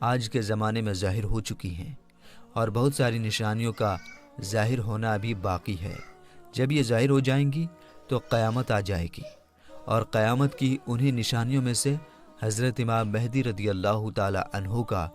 آج کے زمانے میں ظاہر ہو چکی ہیں اور بہت ساری نشانیوں کا ظاہر ہونا ابھی باقی ہے۔ جب یہ ظاہر ہو جائیں گی تو قیامت آ جائے گی، اور قیامت کی انہی نشانیوں میں سے حضرت امام مہدی رضی اللہ تعالی عنہ کا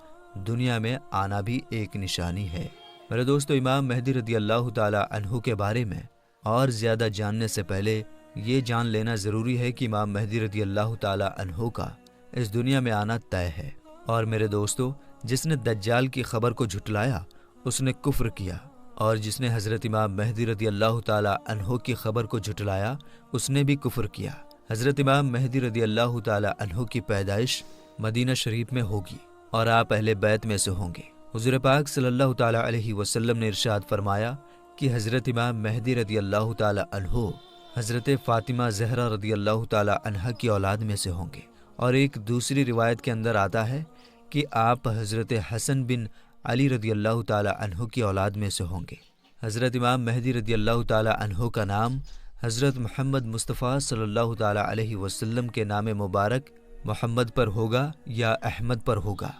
دنیا میں آنا بھی ایک نشانی ہے۔ میرے دوستو، امام مہدی رضی اللہ تعالی عنہ کے بارے میں اور زیادہ جاننے سے پہلے یہ جان لینا ضروری ہے کہ امام مہدی رضی اللہ تعالی عنہ کا اس دنیا میں آنا طے ہے۔ اور میرے دوستو، جس نے دجال کی خبر کو جھٹلایا اس نے کفر کیا، اور جس نے حضرت امام مہدی رضی اللہ تعالی عنہ کی خبر کو جھٹلایا اس نے بھی کفر کیا۔ حضرت امام مہدی رضی اللہ تعالی عنہ کی پیدائش مدینہ شریف میں ہوگی اور آپ اہل بیت میں سے ہوں گے۔ حضور پاک صلی اللہ تعالی علیہ وسلم نے ارشاد فرمایا کہ حضرت امام مہدی رضی اللہ تعالی عنہ حضرت فاطمہ زہرا رضی اللہ تعالی عنہ کی اولاد میں سے ہوں گے، اور ایک دوسری روایت کے اندر آتا ہے کہ آپ حضرت حسن بن علی رضی اللہ تعالی عنہ کی اولاد میں سے ہوں گے۔ حضرت امام مہدی رضی اللہ تعالی عنہ کا نام حضرت محمد مصطفیٰ صلی اللہ تعالی علیہ وسلم کے نام مبارک محمد پر ہوگا یا احمد پر ہوگا،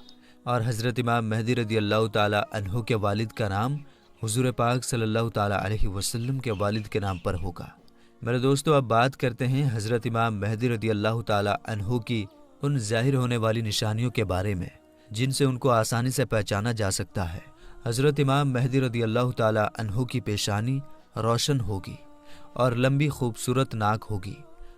اور حضرت امام مہدی رضی اللہ تعالی عنہ کے والد کا نام حضور پاک صلی اللہ تعالی علیہ وسلم کے والد کے نام پر ہوگا۔ میرے دوستو، اب بات کرتے ہیں حضرت امام مہدی رضی اللہ تعالی عنہ کی ان ظاہر ہونے والی نشانیوں کے بارے میں جن سے ان کو آسانی سے پہچانا جا سکتا ہے۔ حضرت امام مہدی رضی اللہ تعالی عنہ کی پیشانی روشن ہوگی اور لمبی خوبصورت ناک ہوگی،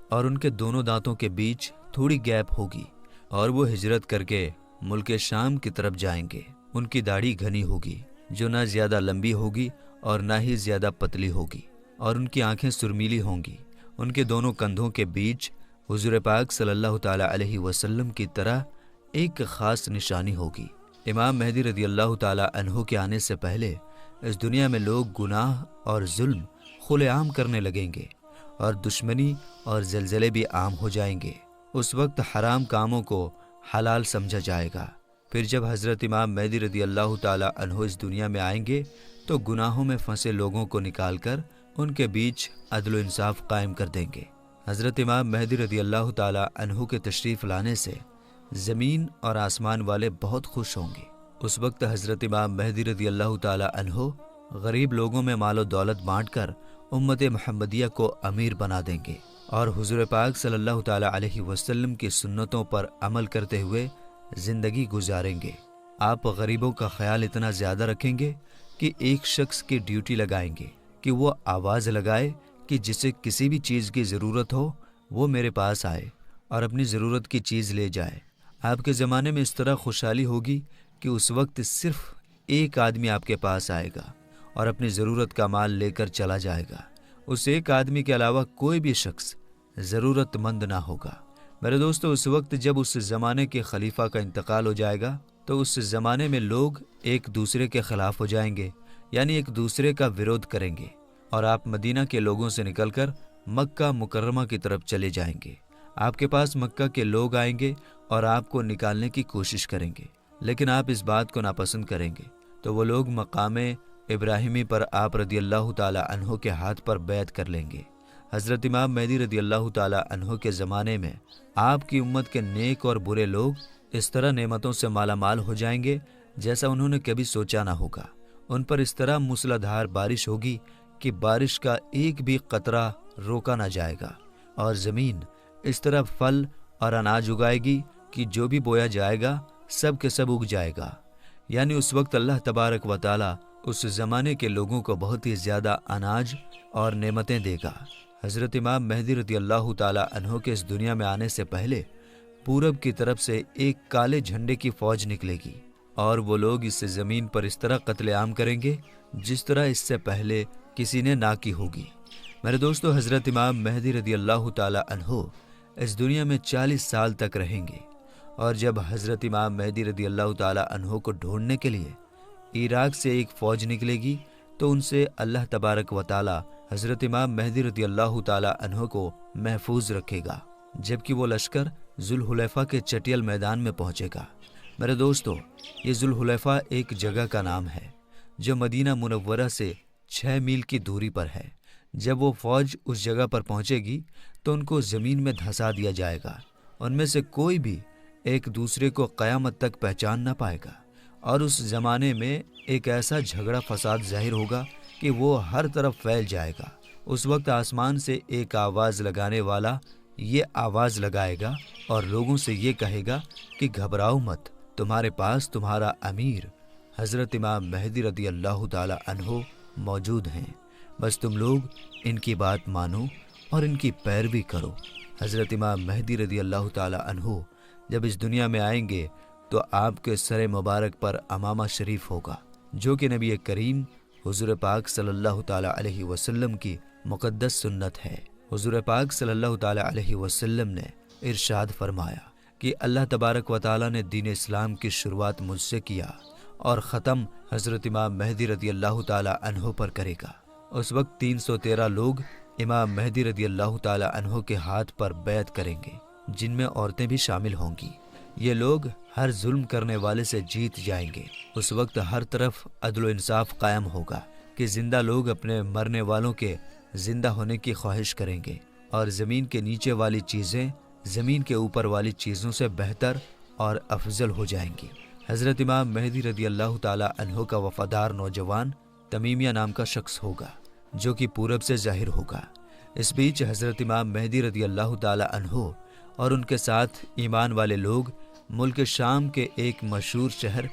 اور ان کے دونوں دانتوں کے بیچ تھوڑی گیپ ہوگی، اور وہ ہجرت کر کے ملک شام کی طرف جائیں گے۔ ان کی داڑھی گھنی ہوگی جو نہ زیادہ لمبی ہوگی اور نہ ہی زیادہ پتلی ہوگی، اور ان کی آنکھیں سرمیلی ہوں گی۔ ان کے دونوں کندھوں کے بیچ حضور پاک صلی اللہ تعالی علیہ وسلم کی طرح ایک خاص نشانی ہوگی۔ امام مہدی رضی اللہ تعالی عنہ کے آنے سے پہلے اس دنیا میں لوگ گناہ اور ظلم کھلے عام کرنے لگیں گے، اور دشمنی اور زلزلے بھی عام ہو جائیں گے۔ اس وقت حرام کاموں کو حلال سمجھا جائے گا۔ پھر جب حضرت امام مہدی رضی اللہ تعالی عنہ اس دنیا میں آئیں گے تو گناہوں میں پھنسے لوگوں کو نکال کر ان کے بیچ عدل و انصاف قائم کر دیں گے۔ حضرت امام مہدی رضی اللہ تعالی عنہ کے تشریف لانے سے زمین اور آسمان والے بہت خوش ہوں گے۔ اس وقت حضرت امام مہدی رضی اللہ تعالی عنہ غریب لوگوں میں مال و دولت بانٹ کر امت محمدیہ کو امیر بنا دیں گے، اور حضور پاک صلی اللہ تعالی علیہ وسلم کی سنتوں پر عمل کرتے ہوئے زندگی گزاریں گے۔ آپ غریبوں کا خیال اتنا زیادہ رکھیں گے کہ ایک شخص کی ڈیوٹی لگائیں گے کہ وہ آواز لگائے کہ جسے کسی بھی چیز کی ضرورت ہو وہ میرے پاس آئے اور اپنی ضرورت کی چیز لے جائے۔ آپ کے زمانے میں اس طرح خوشحالی ہوگی کہ اس وقت صرف ایک آدمی آپ کے پاس آئے گا اور اپنی ضرورت کا مال لے کر چلا جائے گا۔ اس ایک آدمی کے علاوہ کوئی بھی شخص ضرورت مند نہ ہوگا۔ میرے دوستو، اس وقت جب اس زمانے کے خلیفہ کا انتقال ہو جائے گا تو اس زمانے میں لوگ ایک دوسرے کے خلاف ہو جائیں گے، یعنی ایک دوسرے کا ویرودھ کریں گے، اور آپ مدینہ کے لوگوں سے نکل کر مکہ مکرمہ کی طرف چلے جائیں گے۔ آپ کے پاس مکہ کے لوگ آئیں گے اور آپ کو نکالنے کی کوشش کریں گے، لیکن آپ اس بات کو ناپسند کریں گے تو وہ لوگ مقام ابراہیمی پر آپ رضی اللہ تعالی عنہ کے ہاتھ پر بیعت کر لیں گے۔ حضرت امام مہدی رضی اللہ تعالی عنہ کے زمانے میں آپ کی امت کے نیک اور برے لوگ اس طرح نعمتوں سے مالا مال ہو جائیں گے جیسا انہوں نے کبھی سوچا نہ ہوگا۔ ان پر اس طرح موسلادھار بارش ہوگی کہ بارش کا ایک بھی قطرہ روکا نہ جائے گا، اور زمین اس طرح پھل اور اناج اگائے گی کہ جو بھی بویا جائے گا سب کے سب اگ جائے گا۔ یعنی اس وقت اللہ تبارک و تعالی اس زمانے کے لوگوں کو بہت ہی زیادہ اناج اور نعمتیں دے گا۔ حضرت امام مہدی رضی اللہ تعالی عنہ کے اس دنیا میں آنے سے پہلے پورب کی طرف سے ایک کالے جھنڈے کی فوج نکلے گی، اور وہ لوگ اس زمین پر اس طرح قتل عام کریں گے جس طرح اس سے پہلے کسی نے نہ کی ہوگی۔ میرے دوستو، حضرت امام مہدی رضی اللہ تعالی عنہ اس دنیا میں 40 سال تک رہیں گے، اور جب حضرت امام مہدی رضی اللہ تعالی عنہ کو ڈھونڈنے کے لیے عراق سے ایک فوج نکلے گی تو ان سے اللہ تبارک و تعالی حضرت امام مہدی رضی اللہ تعالی عنہ کو محفوظ رکھے گا، جبکہ وہ لشکر ذوالحلیفہ کے چٹیل میدان میں پہنچے گا۔ میرے دوستو، یہ ذوالحلیفہ ایک جگہ کا نام ہے جو مدینہ منورہ سے 6 میل کی دوری پر ہے۔ جب وہ فوج اس جگہ پر پہنچے گی تو ان کو زمین میں دھسا دیا جائے گا۔ ان میں سے کوئی بھی ایک دوسرے کو قیامت تک پہچان نہ پائے گا، اور اس زمانے میں ایک ایسا جھگڑا فساد ظاہر ہوگا کہ وہ ہر طرف پھیل جائے گا۔ اس وقت آسمان سے ایک آواز لگانے والا یہ آواز لگائے گا اور لوگوں سے یہ کہے گا کہ گھبراؤ مت، تمہارے پاس تمہارا امیر حضرت امام مہدی رضی اللہ تعالی عنہ موجود ہیں، بس تم لوگ ان کی بات مانو اور ان کی پیروی کرو۔ حضرت امام مہدی رضی اللہ تعالی عنہ جب اس دنیا میں آئیں گے تو آپ کے سر مبارک پر امامہ شریف ہوگا، جو کہ نبی کریم حضور پاک صلی اللہ تعالی علیہ وسلم کی مقدس سنت ہے۔ حضور پاک صلی اللہ تعالی علیہ وسلم نے ارشاد فرمایا کہ اللہ تبارک و تعالی نے دین اسلام کی شروعات مجھ سے کیا اور ختم حضرت امام مہدی رضی اللہ تعالی عنہ پر کرے گا۔ اس وقت 313 لوگ امام مہدی رضی اللہ تعالی عنہ کے ہاتھ پر بیعت کریں گے، جن میں عورتیں بھی شامل ہوں گی۔ یہ لوگ ہر ظلم کرنے والے سے جیت جائیں گے۔ اس وقت ہر طرف عدل و انصاف قائم ہوگا کہ زندہ لوگ اپنے مرنے والوں کے زندہ ہونے کی خواہش کریں گے، اور زمین کے نیچے والی چیزیں زمین کے اوپر والی چیزوں سے بہتر اور افضل ہو جائیں گی۔ حضرت امام مہدی رضی اللہ تعالی عنہ کا وفادار نوجوان تمیمیہ نام کا شخص ہوگا، جو کہ پورب سے ظاہر ہوگا۔ اس بیچ حضرت امام مہدی رضی اللہ تعالی عنہ اور ان کے ساتھ ایمان والے لوگ ملک شام کے ایک مشہور شہر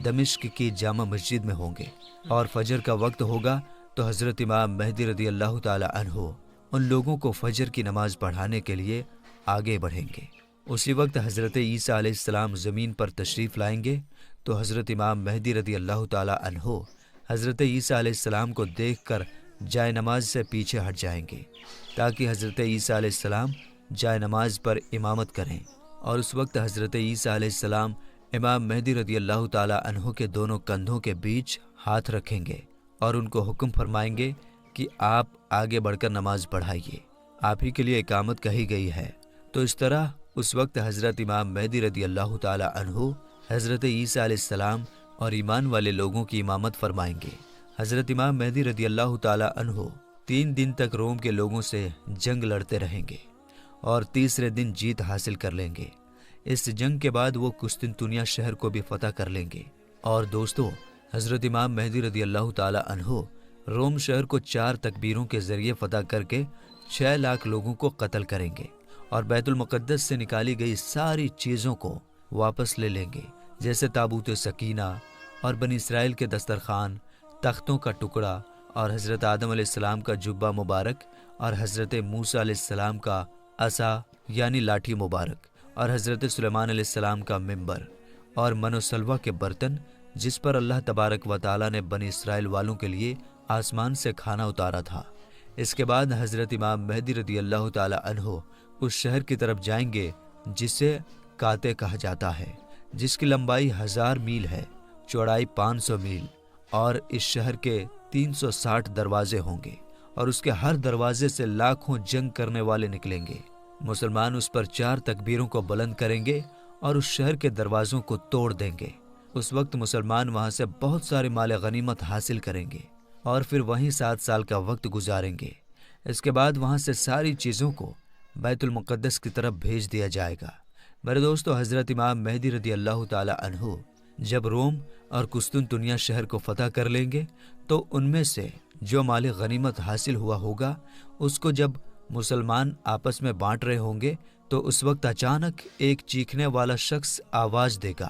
دمشق کی جامع مسجد میں ہوں گے، اور فجر کا وقت ہوگا تو حضرت امام مہدی رضی اللہ تعالی عنہ ان لوگوں کو فجر کی نماز پڑھانے کے لیے آگے بڑھیں گے۔ اسی وقت حضرت عیسیٰ علیہ السلام زمین پر تشریف لائیں گے تو حضرت امام مہدی رضی اللہ تعالی عنہ حضرت عیسیٰ علیہ السلام کو دیکھ کر جائے نماز سے پیچھے ہٹ جائیں گے، تاکہ حضرت عیسیٰ علیہ السلام جائے نماز پر امامت کریں، اور اس وقت حضرت عیسیٰ علیہ السلام امام مہدی رضی اللہ تعالی عنہ کے دونوں کندھوں کے بیچ ہاتھ رکھیں گے اور ان کو حکم فرمائیں گے کہ آپ آگے بڑھ کر نماز پڑھائیے، آپ ہی کے لیے اقامت کہی گئی ہے۔ تو اس طرح اس وقت حضرت امام مہدی رضی اللہ تعالی عنہ حضرت عیسیٰ علیہ السلام اور ایمان والے لوگوں کی امامت فرمائیں گے۔ حضرت امام مہدی رضی اللہ تعالی عنہ 3 دن تک روم کے لوگوں سے جنگ لڑتے رہیں گے اور تیسرے دن جیت حاصل کر لیں گے۔ اس جنگ کے بعد وہ قسطنطنیہ شہر کو بھی فتح کر لیں گے۔ اور دوستو، حضرت امام مہدی رضی اللہ تعالی عنہ روم شہر کو 4 تکبیروں کے ذریعے فتح کر کے 6 لاکھ لوگوں کو قتل کریں گے، اور بیت المقدس سے نکالی گئی ساری چیزوں کو واپس لے لیں گے، جیسے تابوت سکینہ اور بنی اسرائیل کے دسترخوان، تختوں کا ٹکڑا، اور حضرت آدم علیہ السلام کا جبہ مبارک، اور حضرت موسیٰ علیہ السلام کا عصا یعنی لاٹھی مبارک، اور حضرت سلیمان علیہ السلام کا منبر اور من و سلوہ کے برتن، جس پر اللہ تبارک و تعالیٰ نے بنی اسرائیل والوں کے لیے آسمان سے کھانا اتارا تھا۔ اس کے بعد حضرت امام مہدی رضی اللہ تعالی عنہ اس شہر کی طرف جائیں گے جسے کاتے کہا جاتا ہے، جس کی لمبائی 1000 میل ہے، چوڑائی 500 میل، اور اس شہر کے 360 دروازے ہوں گے، اور اس کے ہر دروازے سے لاکھوں جنگ کرنے والے نکلیں گے۔ مسلمان اس پر 4 تکبیروں کو بلند کریں گے اور اس شہر کے دروازوں کو توڑ دیں گے۔ اس وقت مسلمان وہاں سے بہت سارے مال غنیمت حاصل کریں گے اور پھر وہیں 7 سال کا وقت گزاریں گے۔ اس کے بعد وہاں سے ساری چیزوں کو بیت المقدس کی طرف بھیج دیا جائے گا۔ میرے دوستو، حضرت امام مہدی رضی اللہ تعالی عنہ جب روم اور قسطنطنیہ شہر کو فتح کر لیں گے تو ان میں سے جو مال غنیمت حاصل ہوا ہوگا اس کو جب مسلمان آپس میں بانٹ رہے ہوں گے تو اس وقت اچانک ایک چیخنے والا شخص آواز دے گا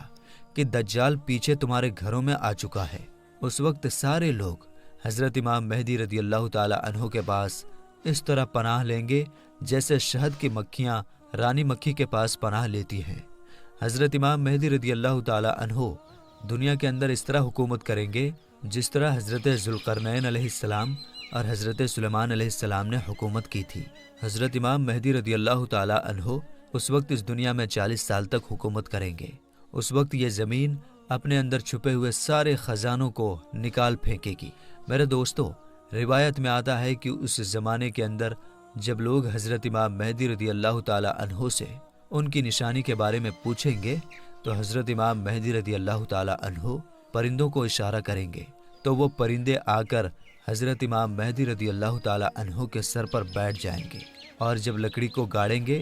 کہ دجال پیچھے تمہارے گھروں میں آ چکا ہے۔ اس وقت سارے لوگ حضرت امام مہدی رضی اللہ تعالی عنہ کے پاس اس طرح پناہ لیں گے جیسے شہد کی مکھیاں رانی مکھی کے پاس پناہ لیتی ہیں۔ حضرت امام مہدی رضی اللہ تعالی عنہ دنیا کے اندر اس طرح حکومت کریں گے جس طرح حضرت ذوالقرنین علیہ السلام اور حضرت سلیمان علیہ السلام نے حکومت کی تھی۔ حضرت امام مہدی رضی اللہ تعالی عنہ اس وقت اس دنیا میں 40 سال تک حکومت کریں گے۔ اس وقت یہ زمین اپنے اندر چھپے ہوئے سارے خزانوں کو نکال پھینکے گی۔ میرے دوستو، روایت میں آتا ہے کہ اس زمانے کے اندر جب لوگ حضرت امام مہدی رضی اللہ تعالی عنہ سے ان کی نشانی کے بارے میں پوچھیں گے تو حضرت امام مہدی رضی اللہ تعالی عنہ پرندوں کو اشارہ کریں گے تو وہ پرندے آ کر حضرت امام مہدی رضی اللہ تعالی عنہ کے سر پر بیٹھ جائیں گے، اور جب لکڑی کو گاڑیں گے